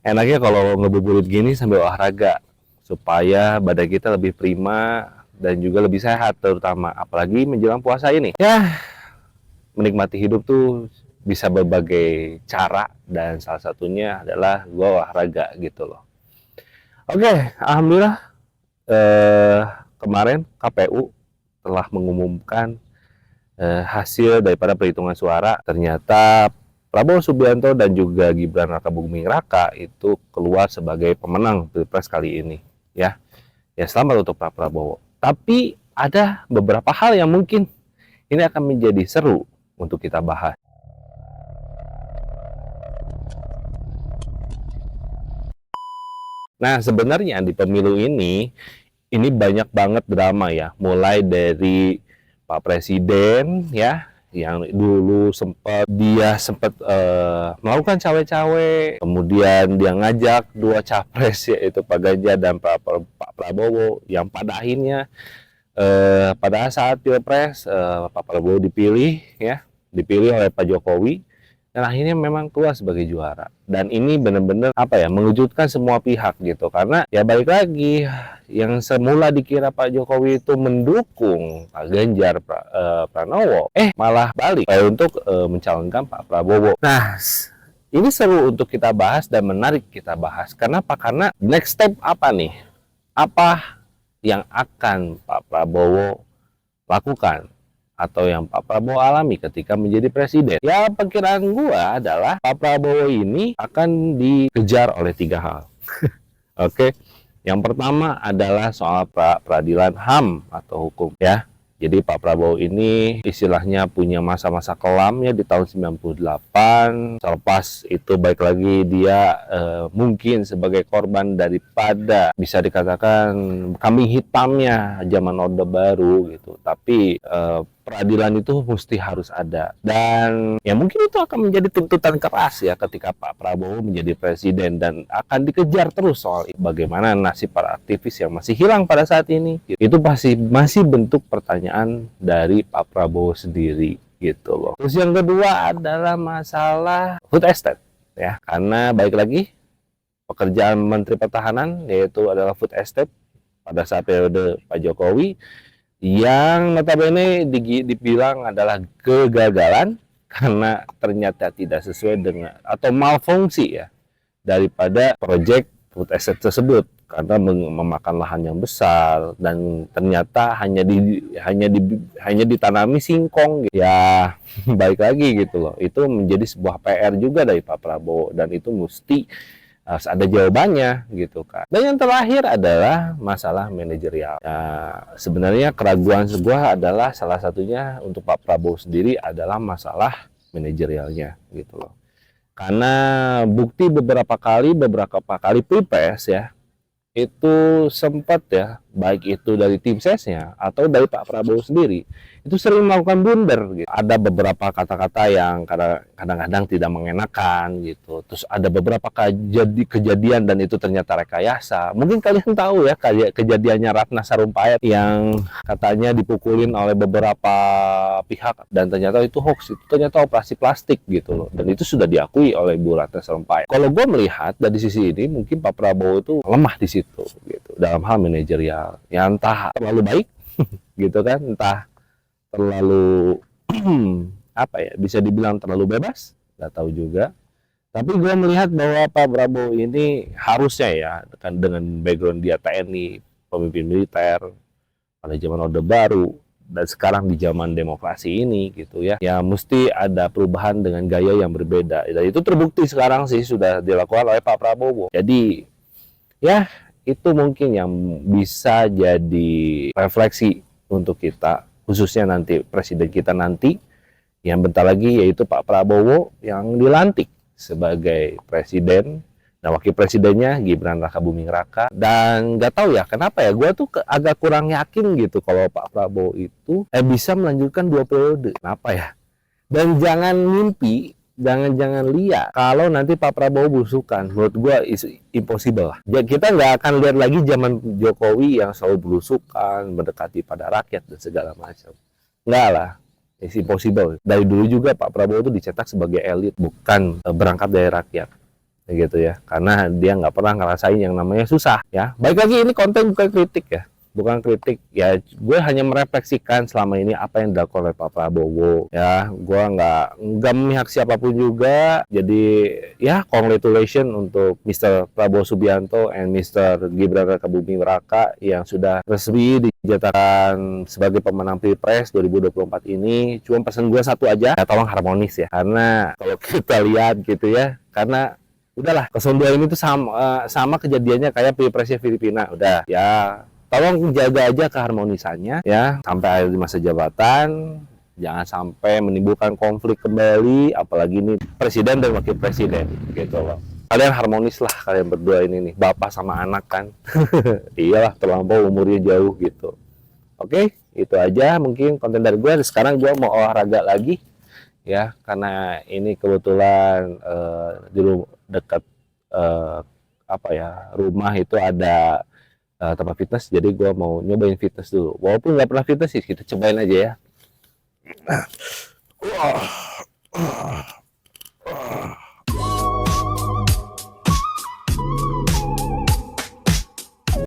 Enaknya kalau ngebuburit gini sambil olahraga supaya badan kita lebih prima dan juga lebih sehat, terutama apalagi menjelang puasa ini. Ya, menikmati hidup tuh bisa berbagai cara dan salah satunya adalah gua olahraga gitu loh. Oke, alhamdulillah eh, kemarin KPU telah mengumumkan hasil daripada perhitungan suara. Ternyata Prabowo Subianto dan juga Gibran Rakabuming Raka itu keluar sebagai pemenang Pilpres kali ini, ya. Ya, selamat untuk Pak Prabowo. Tapi ada beberapa hal yang mungkin ini akan menjadi seru untuk kita bahas. Nah, sebenarnya di pemilu ini banyak banget drama ya, mulai dari Pak Presiden ya, yang dulu sempat melakukan cawe-cawe, kemudian dia ngajak dua capres yaitu Pak Ganjar dan Pak Prabowo, yang pada akhirnya pada saat Pilpres Pak Prabowo dipilih oleh Pak Jokowi, dan akhirnya memang keluar sebagai juara. Dan ini benar-benar mengejutkan semua pihak gitu, karena ya balik lagi, yang semula dikira Pak Jokowi itu mendukung Pak Ganjar Pranowo, malah balik untuk mencalonkan Pak Prabowo. Nah, ini seru untuk kita bahas dan menarik kita bahas. Kenapa? Karena next step apa nih? Apa yang akan Pak Prabowo lakukan atau yang Pak Prabowo alami ketika menjadi presiden? Ya, perkiraan gua adalah Pak Prabowo ini akan dikejar oleh tiga hal. Oke. Yang pertama adalah soal peradilan HAM atau hukum ya. Jadi Pak Prabowo ini istilahnya punya masa-masa kelam ya di tahun 98. Selepas itu baik lagi dia mungkin sebagai korban daripada bisa dikatakan kambing hitamnya zaman Orde Baru gitu. Tapi peradilan itu mesti harus ada, dan ya mungkin itu akan menjadi tuntutan keras ya ketika Pak Prabowo menjadi presiden, dan akan dikejar terus soal bagaimana nasib para aktivis yang masih hilang pada saat ini. Itu pasti masih bentuk pertanyaan dari Pak Prabowo sendiri gitu loh. Terus yang kedua adalah masalah food estate ya, karena baik lagi pekerjaan Menteri Pertahanan yaitu adalah food estate pada saat periode Pak Jokowi, yang notabene dibilang adalah kegagalan karena ternyata tidak sesuai dengan atau malfungsi ya daripada proyek food estate tersebut, karena memakan lahan yang besar dan ternyata hanya ditanami singkong gitu. Ya baik lagi gitu loh, itu menjadi sebuah PR juga dari Pak Prabowo, dan itu mesti harus ada jawabannya gitu kan. Dan yang terakhir adalah masalah manajerial. Ya, sebenarnya keraguan sebuah adalah salah satunya untuk Pak Prabowo sendiri adalah masalah manajerialnya gitu loh. Karena bukti beberapa kali Pilpres ya, itu sempat ya, baik itu dari tim sesnya atau dari Pak Prabowo sendiri, itu sering melakukan blunder gitu. Ada beberapa kata-kata yang kadang-kadang tidak mengenakan gitu. Terus ada beberapa kejadian dan itu ternyata rekayasa. Mungkin kalian tahu ya kejadiannya Ratna Sarumpait yang katanya dipukulin oleh beberapa pihak dan ternyata itu hoax, itu ternyata operasi plastik gitu loh. Dan itu sudah diakui oleh Bu Ratna Sarumpait. Kalau gue melihat dari sisi ini, mungkin Pak Prabowo itu lemah di situ gitu dalam hal manajerial. Ya entah terlalu baik gitu kan, entah terlalu bisa dibilang terlalu bebas, nggak tahu juga. Tapi gue melihat bahwa Pak Prabowo ini harusnya ya, dengan background dia TNI, pemimpin militer pada zaman Orde Baru, dan sekarang di zaman demokrasi ini gitu ya, ya mesti ada perubahan dengan gaya yang berbeda. Dan itu terbukti sekarang sih sudah dilakukan oleh Pak Prabowo. Jadi ya itu mungkin yang bisa jadi refleksi untuk kita, khususnya nanti presiden kita nanti yang bentar lagi, yaitu Pak Prabowo yang dilantik sebagai presiden, nah wakil presidennya Gibran Rakabuming Raka. Dan nggak tahu ya kenapa ya, gue tuh agak kurang yakin gitu kalau Pak Prabowo itu bisa melanjutkan 2 periode. Kenapa ya? Dan jangan mimpi jangan lihat kalau nanti Pak Prabowo belusukan. Menurut gua is impossible lah. Ya, kita nggak akan lihat lagi zaman Jokowi yang selalu belusukan, mendekati pada rakyat dan segala macam. Nggak lah. It's impossible. Dari dulu juga Pak Prabowo itu dicetak sebagai elit, bukan berangkat dari rakyat. Gitu ya, karena dia nggak pernah ngerasain yang namanya susah ya. Baik lagi, ini konten bukan kritik ya, bukan kritik ya, gue hanya merefleksikan selama ini apa yang dilakukan oleh Pak Prabowo ya. Gue nggak memihak siapapun juga. Jadi ya, congratulations untuk Mr. Prabowo Subianto and Mr. Gibran Rakabuming Raka yang sudah resmi dinyatakan sebagai pemenang Pilpres 2024 ini. Cuma pesan gue satu aja, ya, tolong harmonis ya, karena kalau kita lihat gitu ya, karena udahlah, 02 ini tuh sama kejadiannya kayak Pilpresnya Filipina. Udah ya, tolong jaga aja keharmonisannya ya sampai akhir masa jabatan. Jangan sampai menimbulkan konflik kembali, apalagi ini presiden dan wakil presiden gitu loh. Kalian harmonis lah, kalian berdua ini nih, bapak sama anak kan. Iyalah, terlampau umurnya jauh gitu. Oke, itu aja mungkin konten dari gue. Sekarang gue mau olahraga lagi ya, karena ini kebetulan di dekat apa ya, rumah itu ada tempat fitness, jadi gue mau nyobain fitness dulu. Walaupun nggak pernah fitness sih, kita cobain aja ya.